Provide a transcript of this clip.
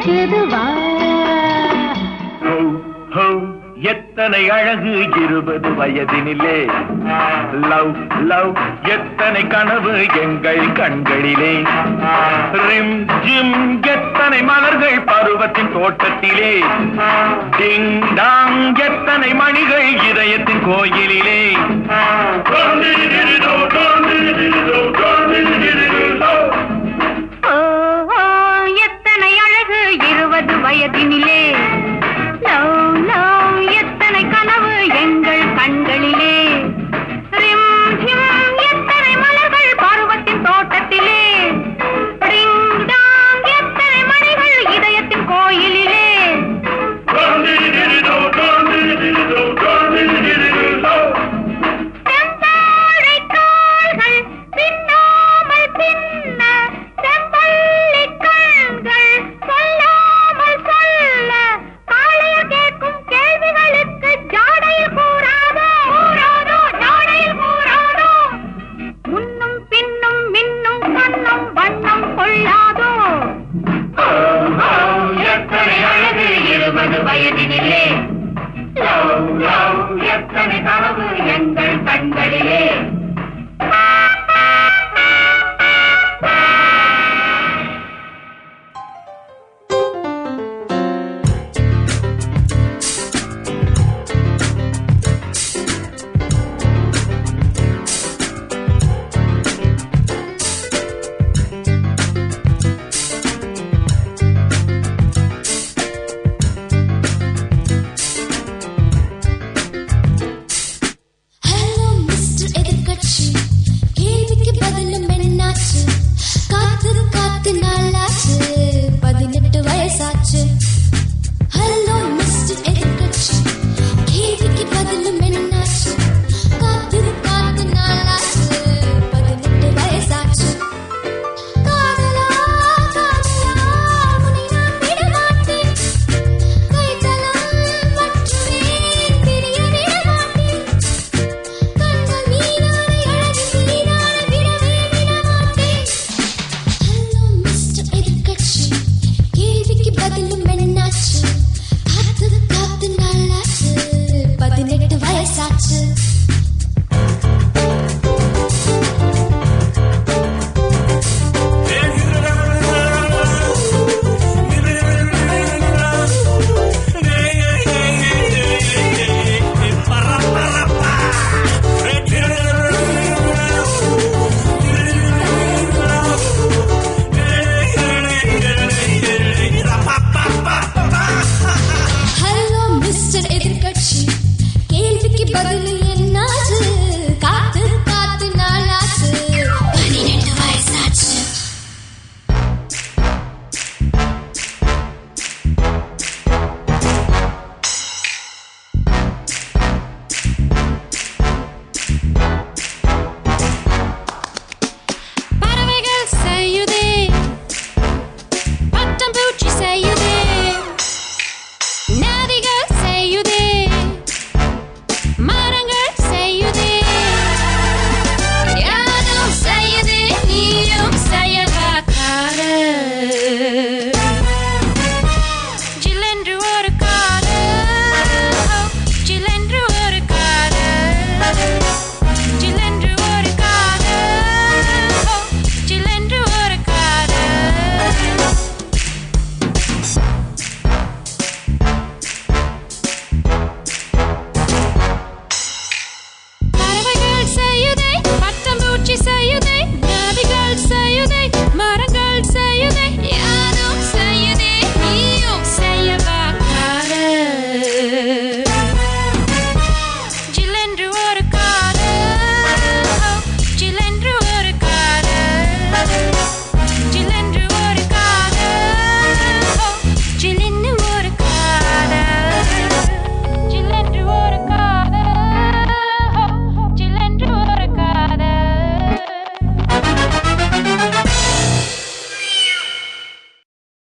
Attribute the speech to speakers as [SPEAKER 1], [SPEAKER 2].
[SPEAKER 1] அழைச்சதுவா
[SPEAKER 2] எத்தனை அழகு 20 வயதினிலே love love எத்தனை கனவு எங்கள் கண்களிலே ரிம் ஜிம் எத்தனை மலர்கள் பருவத்தின் தோட்டத்திலே டிங் டாங் எத்தனை மணிகள் இதயத்தின் கோயிலிலே
[SPEAKER 1] எத்தனை அழகு 20 வயதினிலே எத்தனை கனவு எங்கள் கண்களிலே ரிம் ஜிம் எத்தனை மலர்கள் பருவத்தின் தோட்டத்திலே டிங் டாங் எத்தனை மணிகள் இதயத்தின் கோயிலிலே செம்பாழை கால்கள் பின்னாமல் பின்ன செம்பள்ளி கண்கள் சொல்லாமல் சொல்ல காளையர் கேட்கும் கேள்விகளுக்கு ஜாடையில் கூறாதோ ஜாடையில் கூறாதோ முன்னும் பின்னும் மின்னும் கண்ணும் வண்ணம் கொள்ளாதோ எத்தனை அழகு 20 வயதினிலே